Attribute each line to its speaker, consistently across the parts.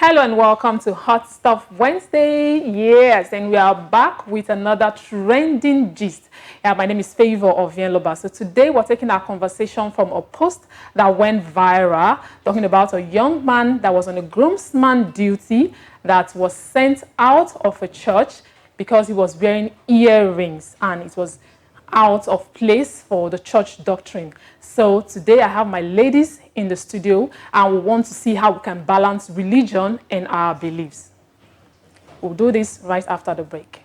Speaker 1: Hello and welcome to Hot Stuff Wednesday. Yes, and we are back with another trending gist. Yeah, my name is Favor of Loba. So today we're taking our conversation from a post that went viral, talking about a young man that was on a groomsman duty that was sent out of a church because he was wearing earrings and it was out of place for the church doctrine. So today I have my ladies in the studio and we want to see how we can balance religion and our beliefs. We'll do this right after the break.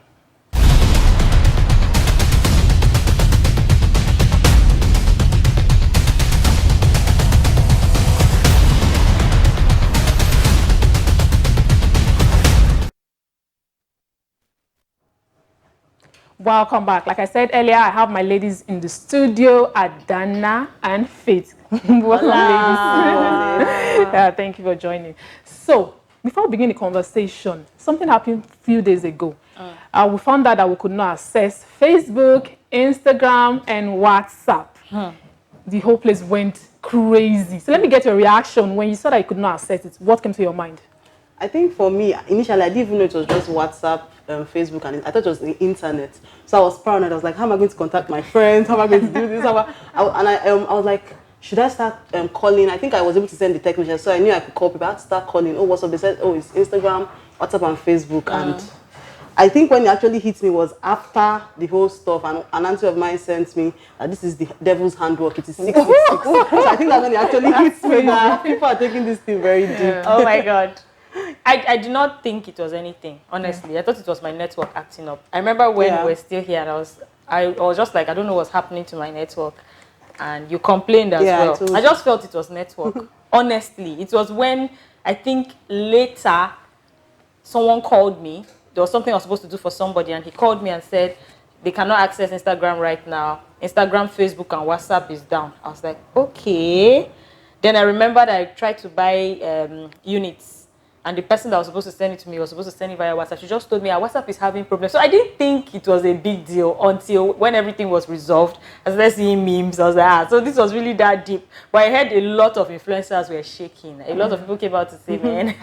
Speaker 1: Welcome back. Like I said earlier, I have my ladies in the studio, Adana and Faith. Welcome, ladies. Yeah, thank you for joining. So, before we begin the conversation, something happened a few days ago. We found out that we could not access Facebook, Instagram, and WhatsApp. The whole place went crazy. So let me get your reaction when you saw that you could not access it. What came to your mind?
Speaker 2: I think for me, initially, I didn't even know it was just WhatsApp, Facebook, and I thought it was the internet. So I was paranoid. I was like, how am I going to contact my friends? How am I going to do this? I was like, should I start calling? I think I was able to send the text message, so I knew I could call people. I had to start calling. Oh, what's up? They said, oh, it's Instagram, WhatsApp, and Facebook. And I think when it actually hit me was after the whole stuff, and an auntie of mine sent me that this is the devil's handwork. It is 666. So I think that's when it actually hit me that people are taking this thing very deep.
Speaker 3: Oh my God. I do not think it was anything, honestly. I thought it was my network acting up. I remember when we were still here and I was just like, I don't know what's happening to my network. And you complained as well. I just felt it was network. Honestly, it was when I think later someone called me. There was something I was supposed to do for somebody and he called me and said, they cannot access Instagram right now. Instagram, Facebook, and WhatsApp is down. I was like, okay. Then I remembered I tried to buy units. And the person that was supposed to send it to me was supposed to send it via WhatsApp. She just told me, WhatsApp is having problems. So I didn't think it was a big deal until when everything was resolved. I started seeing memes. I was like, so this was really that deep. But I heard a lot of influencers were shaking. A lot of people came out to say, man,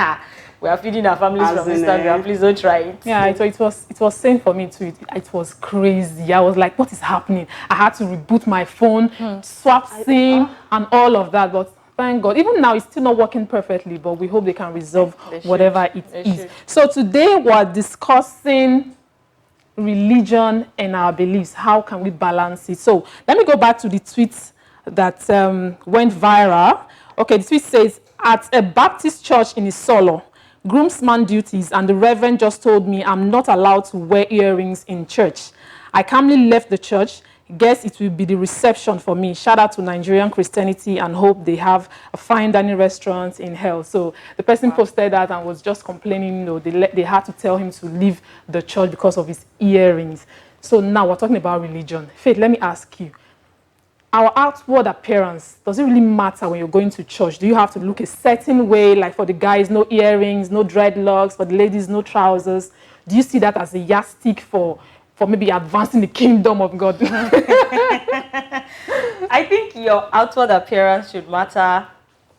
Speaker 3: we are feeding our families from Instagram. Please don't try it.
Speaker 1: Yeah, so it was same for me too. It was crazy. I was like, what is happening? I had to reboot my phone, swap SIM, and all of that. But thank God. Even now, it's still not working perfectly, but we hope they can resolve whatever it is. So today, we're discussing religion and our beliefs. How can we balance it? So let me go back to the tweet that went viral. Okay, the tweet says, at a Baptist church in Isolo, groomsman duties, and the reverend just told me I'm not allowed to wear earrings in church. I calmly left the church. Guess it will be the reception for me. Shout out to Nigerian Christianity and hope they have a fine dining restaurant in hell. So the person posted that and was just complaining, you know, they had to tell him to leave the church because of his earrings. So now we're talking about religion. Faith, let me ask you, our outward appearance, does it really matter when you're going to church? Do you have to look a certain way, like for the guys, no earrings, no dreadlocks, for the ladies, no trousers? Do you see that as a yardstick for maybe advancing the kingdom of God?
Speaker 3: I think your outward appearance should matter,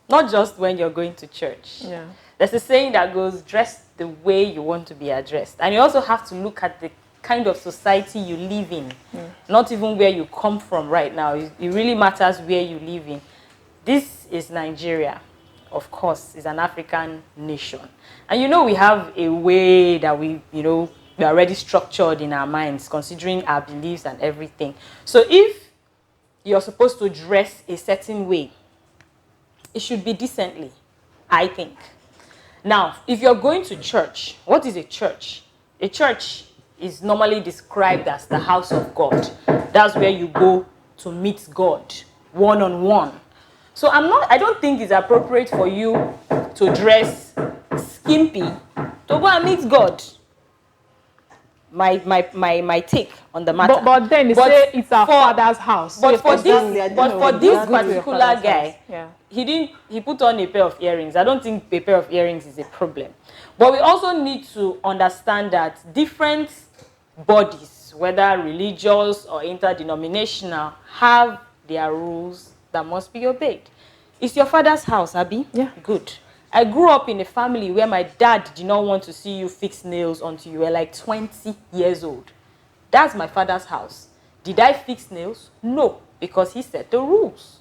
Speaker 3: not just when you're going to church.
Speaker 1: Yeah.
Speaker 3: There's a saying that goes, dress the way you want to be addressed. And you also have to look at the kind of society you live in, not even where you come from right now. It really matters where you live in. This is Nigeria. Of course, it's an African nation. And you know, we have a way that we are already structured in our minds, considering our beliefs and everything. So if you're supposed to dress a certain way, it should be decently, I think. Now, if you're going to church, what is a church? A church is normally described as the house of God. That's where you go to meet God, one-on-one. So I don't think it's appropriate for you to dress skimpy to go and meet God. My take on the matter.
Speaker 1: But then they say it's our father's house.
Speaker 3: But for this particular guy, he put on a pair of earrings. I don't think a pair of earrings is a problem. But we also need to understand that different bodies, whether religious or interdenominational, have their rules that must be obeyed. It's your father's house, Abi?
Speaker 1: Yeah.
Speaker 3: Good. I grew up in a family where my dad did not want to see you fix nails until you were like 20 years old. That's my father's house. Did I fix nails? No, because he set the rules.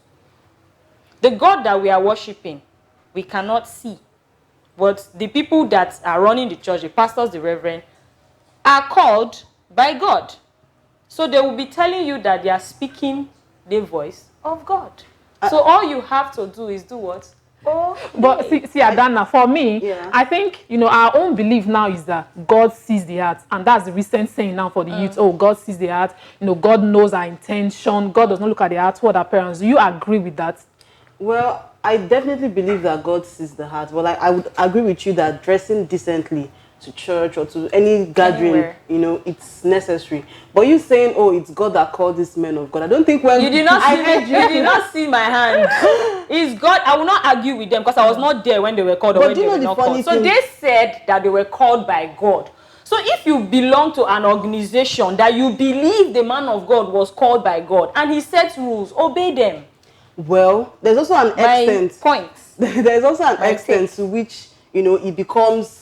Speaker 3: The God that we are worshiping, we cannot see. But the people that are running the church, the pastors, the reverend, are called by God. So they will be telling you that they are speaking the voice of God. So all you have to do is do what? Oh,
Speaker 1: but see Adana, for me, I think, our own belief now is that God sees the heart. And that's the recent saying now for the youth. Oh, God sees the heart. God knows our intention. God does not look at the outward appearance. Do you agree with that?
Speaker 2: Well, I definitely believe that God sees the heart. But I would agree with you that dressing decently to church or to any gathering, it's necessary. But you saying, oh, it's God that called this men of God. I don't think when
Speaker 3: you did not you did not see my hand. It's God. I will not argue with them because I was not there when they were called or when they were not called. So they said that they were called by God. So if you belong to an organization that you believe the man of God was called by God and he sets rules, obey them.
Speaker 2: Well, there's also an extent.
Speaker 3: Points.
Speaker 2: There's also an extent to which it becomes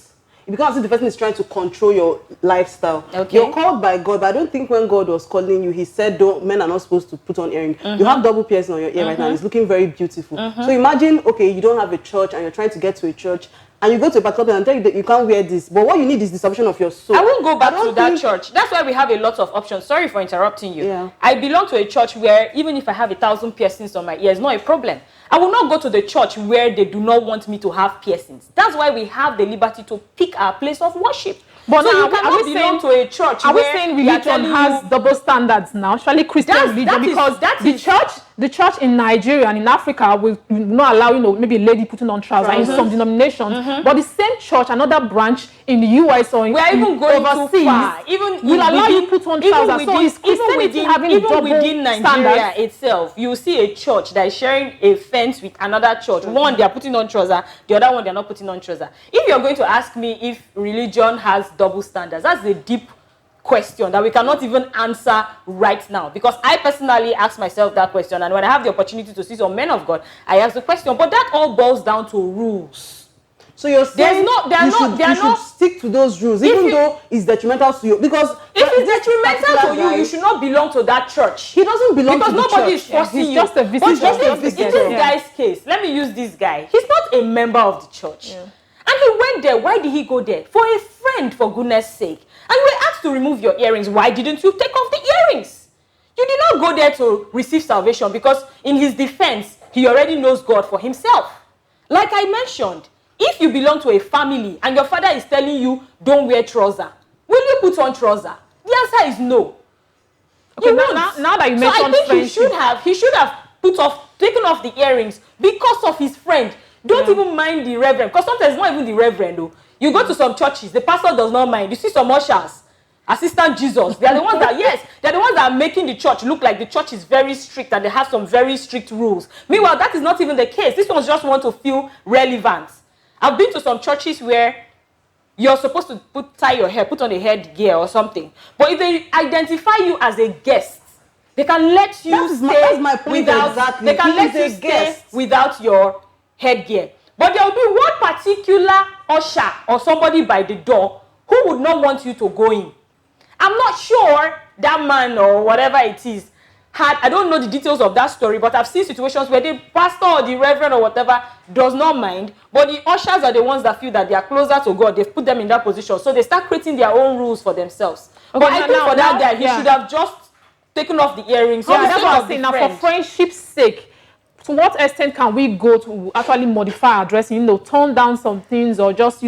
Speaker 2: as if the person is trying to control your lifestyle. Okay. You're called by God, but I don't think when God was calling you, he said men are not supposed to put on earrings. You have double piercing on your ear right now. It's looking very beautiful. So imagine, okay, you don't have a church and you're trying to get to a church and you go to a particular place and tell you that you can't wear this. But what you need is the salvation of your soul.
Speaker 3: I won't go back to that church. That's why we have a lot of options. Sorry for interrupting you. Yeah. I belong to a church where even if I have 1,000 piercings on my ears, not a problem. I will not go to the church where they do not want me to have piercings. That's why we have the liberty to pick our place of worship. But so now, you cannot belong to a church
Speaker 1: are we saying religion has double standards now? Especially Christian religion, because the church in Nigeria and in Africa will not allow, maybe a lady putting on trousers in some denominations. But the same church, another branch in the US or in overseas,
Speaker 3: too far.
Speaker 1: Will allow you to put on trousers. So is Christianity having double
Speaker 3: within Nigeria itself, you see a church that is sharing a fence with another church. One, they are putting on trousers. The other one, they are not putting on trousers. If you're going to ask me if religion has double standards, that's a deep question that we cannot even answer right now, because I personally ask myself that question, and when I have the opportunity to see some men of God, I ask the question. But that all boils down to rules.
Speaker 2: So you're saying you should stick to those rules, even though it's detrimental to you. Because
Speaker 3: if it's detrimental to you, you should not belong to that church.
Speaker 2: He doesn't belong to the church.
Speaker 3: Because nobody is forcing you.
Speaker 1: Just a visitor.
Speaker 3: But in this guy's case, let me use this guy. He's not a member of the church. Yeah. And he went there. Why did he go there? For a friend, for goodness sake. And you were asked to remove your earrings. Why didn't you take off the earrings? You did not go there to receive salvation, because in his defense, he already knows God for himself. Like I mentioned, if you belong to a family and your father is telling you, don't wear trousers, will you put on trousers? The answer is no.
Speaker 1: Okay, now that you mentioned
Speaker 3: friendship, he should have taken off the earrings because of his friend. Don't even mind the reverend, because sometimes it's not even the reverend though. You go to some churches, the pastor does not mind. You see some ushers, assistant Jesus. They are the ones they're the ones that are making the church look like the church is very strict and they have some very strict rules. Meanwhile, that is not even the case. These ones just want to feel relevant. I've been to some churches where you're supposed to tie your hair, put on a headgear or something. But if they identify you as a guest, they can let you stay without your headgear. But there will be one particular usher or somebody by the door who would not want you to go in. I'm not sure that man or whatever it is I don't know the details of that story, but I've seen situations where the pastor or the reverend or whatever does not mind, but the ushers are the ones that feel that they are closer to God. They've put them in that position, so they start creating their own rules for themselves. Okay, but I think for that guy, he should have just taken off the earrings.
Speaker 1: Yeah, that's what I'm saying. Now, for friendship's sake, to what extent can we go to actually modify our dressing, tone down some things, or just,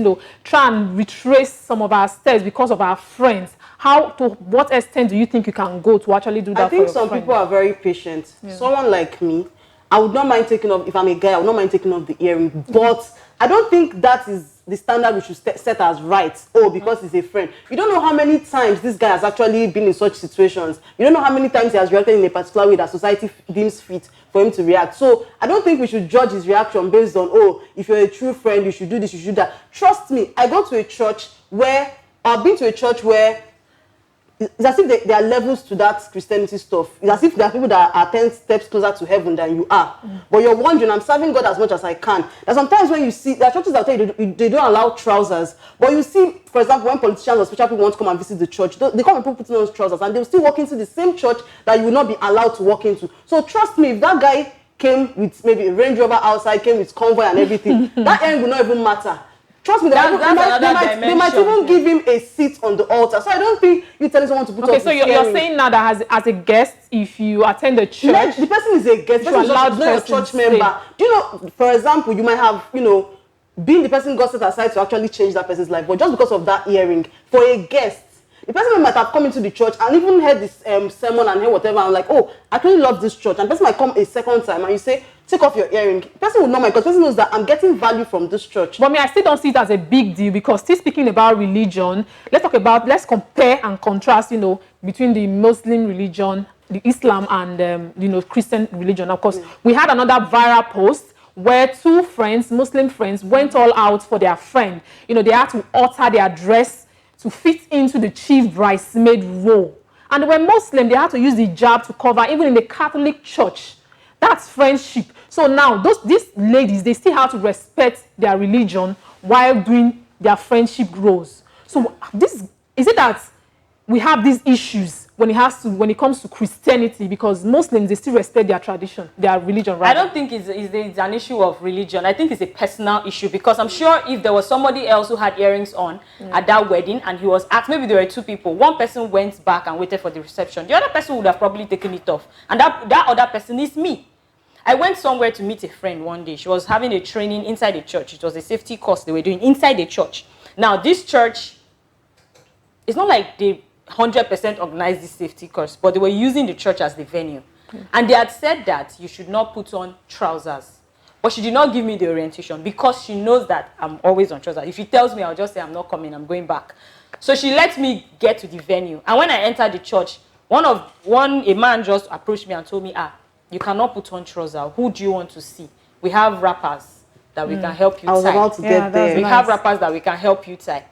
Speaker 1: try and retrace some of our steps because of our friends? To what extent do you think you can go to actually do that?
Speaker 2: I think some people are very patient. Yeah. Someone like me, I would not mind taking off, if I'm a guy, I would not mind taking off the earring. But I don't think that is the standard we should set as right. Oh, because he's a friend. You don't know how many times this guy has actually been in such situations. You don't know how many times he has reacted in a particular way that society deems fit for him to react. So I don't think we should judge his reaction based on, oh, if you're a true friend, you should do this, you should do that. Trust me, I've been to a church where it's as if there are levels to that Christianity stuff. It's as if there are people that are 10 steps closer to heaven than you are. But you're wondering, I'm serving God as much as I can. There's sometimes when you see, there are churches that tell you they don't allow trousers. But you see, for example, when politicians or special people want to come and visit the church, they come and put on those trousers and they'll still walk into the same church that you will not be allowed to walk into. So trust me, if that guy came with maybe a Range Rover outside, came with convoy and everything, that end will not even matter. Trust me, they might even give him a seat on the altar. So I don't think you telling someone to put
Speaker 1: Okay, so you're saying now that as a guest, if you attend the church,
Speaker 2: the person is a guest, the person is not a church member. Do you know, for example, you might have, being the person God set aside to actually change that person's life, but just because of that earring, for a guest, the person might have come into the church and even heard this sermon and heard whatever, and like, oh, I really love this church. And the person might come a second time and you say, take off your earring. The person will not mind because the person knows that I'm getting value from this church.
Speaker 1: But I still don't see it as a big deal because still speaking about religion, let's compare and contrast, between the Muslim religion, the Islam and, Christian religion. Of course, we had another viral post where two friends, Muslim friends, went all out for their friend. They had to alter their dress to fit into the chief bridesmaid role. And when Muslim, they had to use the hijab to cover, even in the Catholic Church. That's friendship. So now, these ladies, they still have to respect their religion while doing their friendship roles. So is it that we have these issues when it comes to Christianity, because Muslims, they still respect their tradition, their religion, right?
Speaker 3: I don't think it's an issue of religion. I think it's a personal issue, because I'm sure if there was somebody else who had earrings on at that wedding and he was asked, maybe there were two people, one person went back and waited for the reception, the other person would have probably taken it off, and that other person is me. I went somewhere to meet a friend one day. She was having a training inside the church. It was a safety course they were doing inside the church. Now, this church, it's not like they 100% organized this safety course, but they were using the church as the venue. And they had said that you should not put on trousers. But she did not give me the orientation because she knows that I'm always on trousers. If she tells me, I'll just say, I'm not coming, I'm going back. So she let me get to the venue. And when I entered the church, a man just approached me and told me, you cannot put on trousers. Who do you want to see? We have rappers that we can help you tie.
Speaker 2: I was about to get there.
Speaker 3: We have rappers that we can help you tie.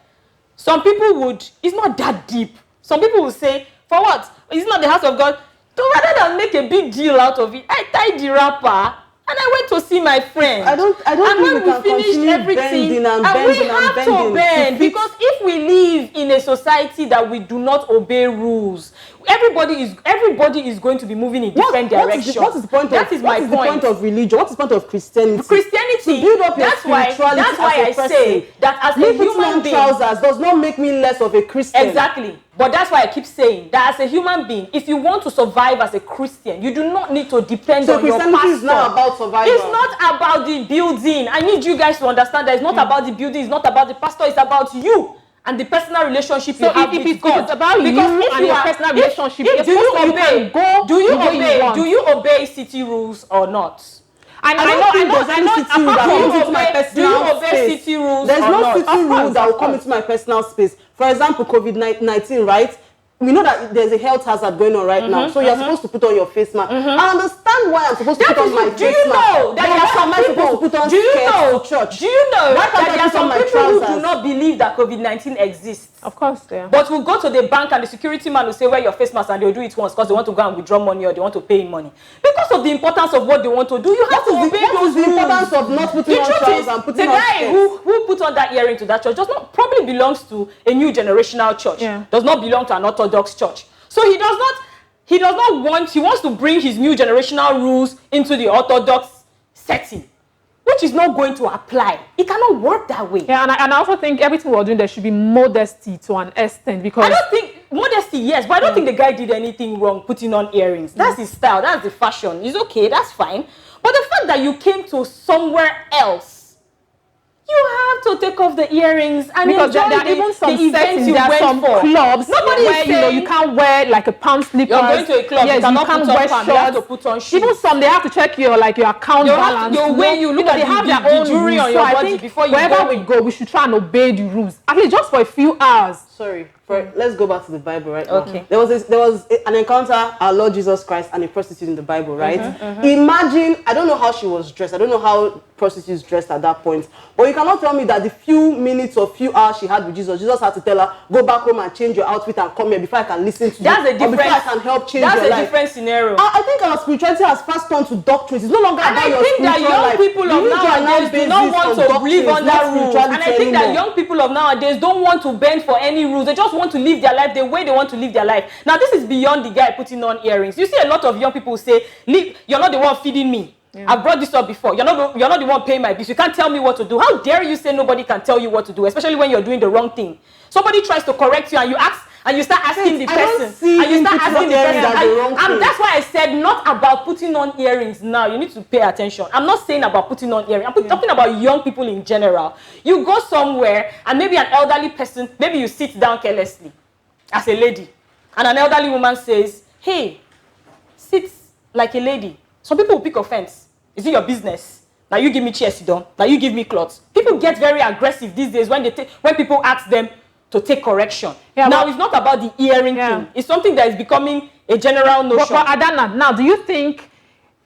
Speaker 3: Some people it's not that deep. Some people will say, for what? It's not the house of God. So rather than make a big deal out of it, I tied the rapper and I went to see my friend.
Speaker 2: I don't
Speaker 3: and
Speaker 2: think
Speaker 3: when we finished everything,
Speaker 2: we
Speaker 3: have to bend, because if we live in a society that we do not obey rules, everybody is going to be moving in different directions.
Speaker 2: What is the point of religion? What is the point of Christianity?
Speaker 3: Christianity.
Speaker 2: To build up your spirituality.
Speaker 3: That's why I say that as a human being,
Speaker 2: trousers does not make me less of a Christian.
Speaker 3: Exactly. But that's why I keep saying that as a human being, if you want to survive as a Christian, you do not need to depend on your pastor.
Speaker 2: So Christianity is not about survival.
Speaker 3: It's not about the building. I need you guys to understand that it's not about the building, it's not about the pastor, it's about you and the personal relationship you have with God.
Speaker 1: If it's about you and your personal relationship,
Speaker 3: do you obey city rules or not?
Speaker 1: I know.
Speaker 3: Do you obey city rules?
Speaker 2: There's no city rule that will come
Speaker 3: into
Speaker 2: my personal space. For example, COVID-19, right? We know that there's a health hazard going on right now, so you're supposed to put on your face mask. I understand why I'm supposed to put on my face mask.
Speaker 3: Do you know that there are some people? Do you know that there are some people who do not believe that COVID-19 exists?
Speaker 1: Of course, yeah.
Speaker 3: But we'll go to the bank and the security man will say, wear your face mask, and they'll do it once because they want to go and withdraw money or they want to pay money. Because of the importance of what they want to do, you have to obey those rules.
Speaker 2: The importance of not putting on trousers and putting on skirts.
Speaker 3: The guy who put on that earring to that church probably belongs to a new generational church.
Speaker 1: Yeah.
Speaker 3: Does not belong to an Orthodox church. So he wants to bring his new generational rules into the Orthodox setting, which is not going to apply. It cannot work that way.
Speaker 1: Yeah, and I also think everything we're doing, there should be modesty to an extent, because
Speaker 3: I don't think modesty, yes, but I don't think the guy did anything wrong putting on earrings. That's his style, that's the fashion. It's okay, that's fine. But the fact that you came to somewhere else, you have to take off the earrings and
Speaker 1: because there are even some settings, there are some clubs where you can't wear like a palm slipper.
Speaker 3: You're going to a club,
Speaker 1: yes,
Speaker 3: you cannot
Speaker 1: can't
Speaker 3: put on
Speaker 1: wear
Speaker 3: palm,
Speaker 1: shorts.
Speaker 3: you have to put on shoes.
Speaker 1: Even some, they have to check your account balance.
Speaker 3: Your way you look at
Speaker 1: they have their own
Speaker 3: jewelry on your body before you
Speaker 1: wherever we go, we should try and obey the rules, at least just for a few hours.
Speaker 2: sorry. Let's go back to the Bible right
Speaker 3: Okay.
Speaker 2: now. There was an encounter, our Lord Jesus Christ and a prostitute in the Bible, right? Imagine, I don't know how she was dressed. I don't know how prostitutes dressed at that point. But you cannot tell me that the few minutes or few hours she had with Jesus had to tell her, go back home and change your outfit and come here before I can listen to
Speaker 3: that's
Speaker 2: you.
Speaker 3: A different,
Speaker 2: before I can help change your life.
Speaker 3: That's a different scenario.
Speaker 2: I think our spirituality has passed on to doctrines. It's no longer about your spiritual life.
Speaker 3: And I think that young people of nowadays do not want to live under rules. And I think that young people of nowadays don't want to bend for any rules. They just want to live their life the way they want to live their life. Now, this is beyond the guy putting on earrings. You see a lot of young people say, you're not the one feeding me. Yeah. I've brought this up before. You're not the one paying my bills. You can't tell me what to do. How dare you say nobody can tell you what to do, especially when you're doing the wrong thing. Somebody tries to correct you and you ask, and you start asking the person. And you start asking the person. And that's why I said not about putting on earrings now. You need to pay attention. I'm not saying about putting on earrings. I'm talking about young people in general. You go somewhere and maybe an elderly person, maybe you sit down carelessly as a lady. And an elderly woman says, hey, sit like a lady. Some people will pick offense. Is it your business? Now you give me chairs, sit down. Now you give me clothes. People get very aggressive these days when people ask them to take correction. Yeah, now it's not about the earring thing. It's something that is becoming a general notion.
Speaker 1: But Adana, now do you think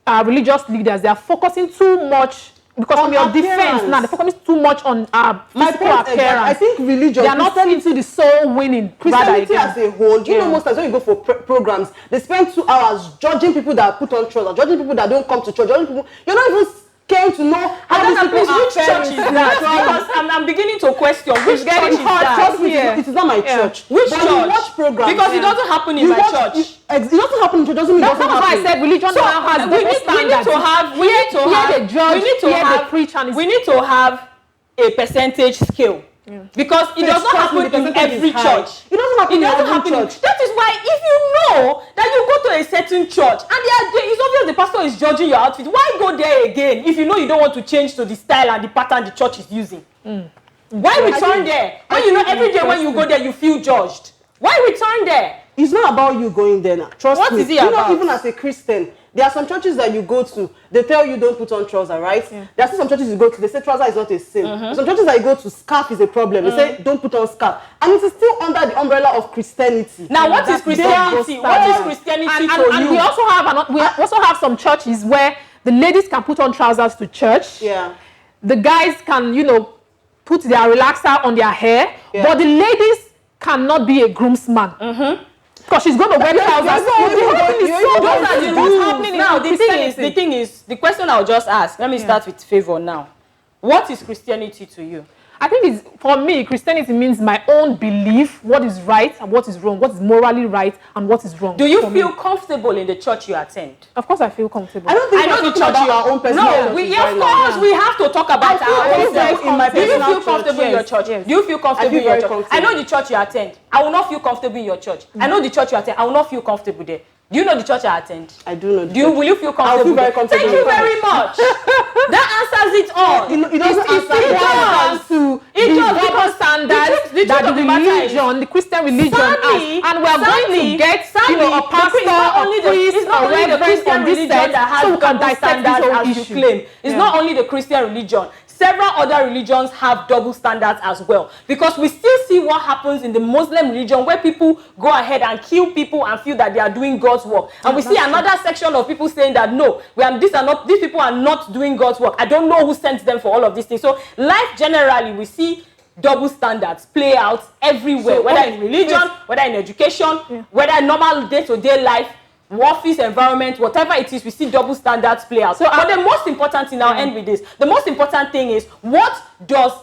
Speaker 1: religious leaders, they are focusing too much, because from your defense now, they're focusing too much on physical appearance.
Speaker 2: I think religion,
Speaker 1: they are not into the soul winning.
Speaker 2: Christianity as a whole, do you know most times when you go for programs, they spend 2 hours judging people that put on trousers, judging people that don't come to church, judging people, you're not even came to know how these people are
Speaker 3: which church is that? Because I'm beginning to question which church is that.
Speaker 2: Trust me, it is not my church.
Speaker 3: Which church?
Speaker 2: You watch programs.
Speaker 3: Because it doesn't happen in my church.
Speaker 2: It doesn't happen in church. Doesn't mean it doesn't happen.
Speaker 1: That's why I said religion now has double standards.
Speaker 3: We need to have a percentage scale. Because it does not happen in every church.
Speaker 2: It doesn't happen in every church.
Speaker 3: That is why if you know that you go to a certain church and it's obvious the pastor is judging your outfit, why go there again if you know you don't want to change to the style and the pattern the church is using? Why return there? When you know every day when you go there you feel judged. Why return there?
Speaker 2: It's not about you going there now. Trust me.
Speaker 3: What is it about?
Speaker 2: Even as a Christian, there are some churches that you go to, they tell you don't put on trousers, right? There are still some churches you go to, they say trouser is not a sin. Some churches that you go to, scarf is a problem. They say don't put on scarf. And it is still under the umbrella of Christianity.
Speaker 3: Now, what is Christianity? What is Christianity to you?
Speaker 1: And we also have some churches where the ladies can put on trousers to church.
Speaker 2: Yeah.
Speaker 1: The guys can, put their relaxer on their hair. But the ladies cannot be a groomsman. Because she's going to wear trousers.
Speaker 3: Those are the rules. Now, the thing is, the question I'll just ask, let me start with Favor now. What is Christianity to you?
Speaker 1: I think for me, Christianity means my own belief, what is right and what is wrong, what is morally right and what is wrong.
Speaker 3: Do you feel comfortable in the church you attend?
Speaker 1: Of course I feel comfortable.
Speaker 2: I don't think I know the church our own personal.
Speaker 3: No, of course we have to talk about our own self. Do you feel comfortable in your church? Do you feel comfortable in your church? I know the church you attend. I will not feel comfortable in your church. I know the church you attend. I will not feel comfortable there. Do you know the church I attend?
Speaker 2: I do know.
Speaker 3: Will you feel comfortable?
Speaker 2: I feel very comfortable.
Speaker 3: Thank you very much. That answers it all.
Speaker 2: It doesn't answer
Speaker 1: it does because standards that the Christian religion has, and we are going to get a pastor, a priest, or reverend on this set, so we can dissect this whole issue.
Speaker 3: It's not only the Christian religion. Several other religions have double standards as well, because we still see what happens in the Muslim religion where people go ahead and kill people and feel that they are doing God's work, and we see another section of people saying that no, these people are not doing God's work. I don't know who sent them for all of these things. So life generally, we see double standards play out everywhere, whether in religion, whether in education, whether in normal day-to-day life, office environment, whatever it is, we see double standards play out. So, but the most important thing, I'll end with this. The most important thing is, what does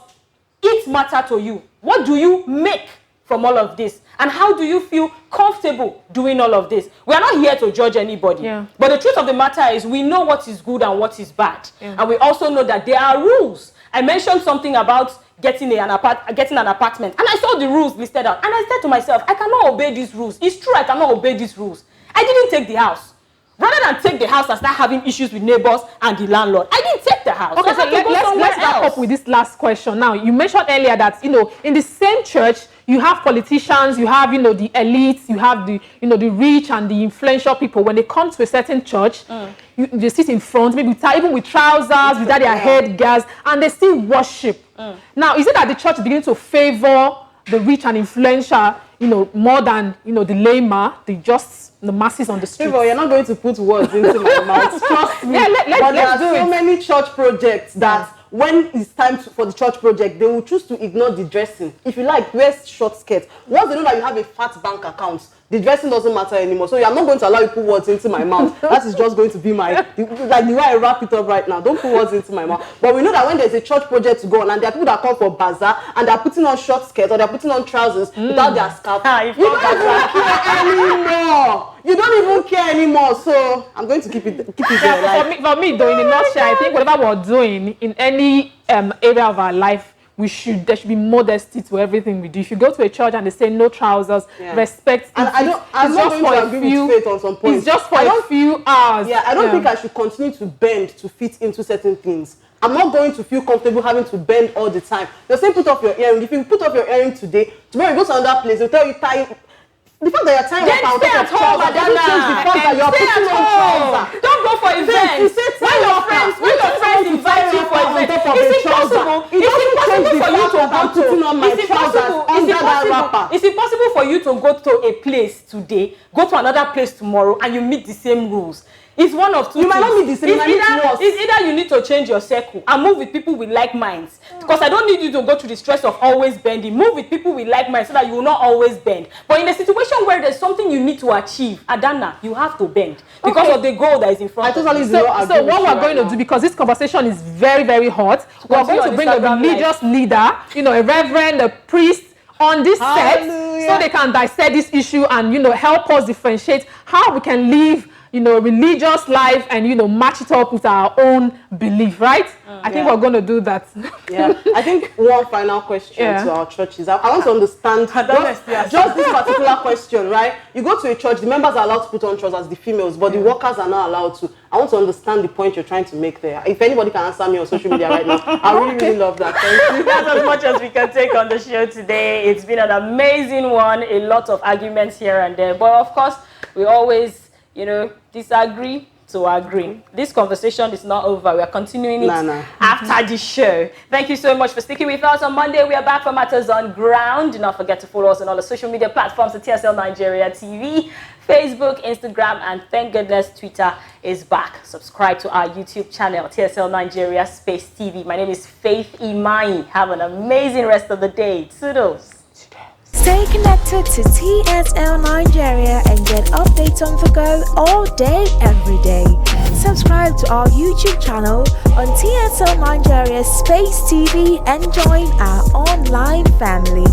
Speaker 3: it matter to you? What do you make from all of this? And how do you feel comfortable doing all of this? We are not here to judge anybody. But the truth of the matter is, we know what is good and what is bad. And we also know that there are rules. I mentioned something about getting an apartment. And I saw the rules listed out. And I said to myself, I cannot obey these rules. It's true, I cannot obey these rules. I didn't take the house. Rather than take the house and start having issues with neighbors and the landlord, I didn't take the house.
Speaker 1: Okay, so let's wrap up with this last question. Now, you mentioned earlier that, in the same church, you have politicians, you have, the elites, you have the rich and the influential people. When they come to a certain church, they sit in front, maybe even with trousers, without their headgears, and they still worship. Now, is it that the church is beginning to favor the rich and influential, more than, the layman, the masses on the street.
Speaker 2: Favor, you're not going to put words into my mouth. Trust me.
Speaker 1: Yeah,
Speaker 2: but there are
Speaker 1: do
Speaker 2: so
Speaker 1: it.
Speaker 2: many church projects that when it's time for the church project, they will choose to ignore the dressing. If you like, wear short skirt. Once they know that you have a fat bank account, the dressing doesn't matter anymore. So I'm not going to allow you to put words into my mouth. That is just going to be like the way I wrap it up right now. Don't put words into my mouth. But we know that when there's a church project to go on, and there are people that come for bazaar, and they're putting on short skirts or they're putting on trousers without their scarf. You don't even care anymore. You don't even care anymore. So I'm going to keep it there. Like,
Speaker 1: for me, though, in a nutshell, I think whatever we're doing in any area of our life, there should be modesty to everything we do. If you go to a church and they say no trousers, respect.
Speaker 2: And I'm not going to agree with Faith on some points.
Speaker 1: It's just for a few hours.
Speaker 2: Yeah, I don't think I should continue to bend to fit into certain things. I'm not going to feel comfortable having to bend all the time. They'll say put off your earring. If you put off your earring today, tomorrow you go to another place, they'll tell you tie. The fact that you're tying up on top of trousers doesn't change the fact that you're putting on trousers.
Speaker 3: Don't go for events. When your friends invite you for events, it's impossible for you to go to a place today, go to another place tomorrow, and you meet the same rules. It's one of two things.
Speaker 2: You might not meet the same.
Speaker 3: It's either you need to change your circle and move with people with like minds. Because I don't need you to go through the stress of always bending. Move with people with like minds so that you will not always bend. But in a situation where there's something you need to achieve, Adana, you have to bend because of the goal that is in front of you.
Speaker 1: So what we're going to do, because this conversation is very, very hot, we're going to bring a religious leader, a reverend, a priest, on this set, so they can dissect this issue and help us differentiate how we can live religious life and match it up with our own belief, right? I think we're going to do that.
Speaker 2: Yeah, I think one final question to our churches. I want to understand just this particular question, right? You go to a church, the members are allowed to put on trousers, the females, but the workers are not allowed to. I want to understand the point you're trying to make there. If anybody can answer me on social media right now, I really, really love that. Thank you.
Speaker 3: That's as much as we can take on the show today. It's been an amazing one, a lot of arguments here and there, but of course, we always disagree to agree. This conversation is not over. We are continuing it after the show. Thank you so much for sticking with us. On Monday, we are back for Matters on Ground. Do not forget to follow us on all the social media platforms at TSL Nigeria TV, Facebook, Instagram, and thank goodness Twitter is back. Subscribe to our YouTube channel, TSL Nigeria Space TV. My name is Faith Imai. Have an amazing rest of the day. Toodles.
Speaker 4: Stay connected to TSL Nigeria and get updates on the go all day, every day. Subscribe to our YouTube channel on TSL Nigeria Space TV and join our online family.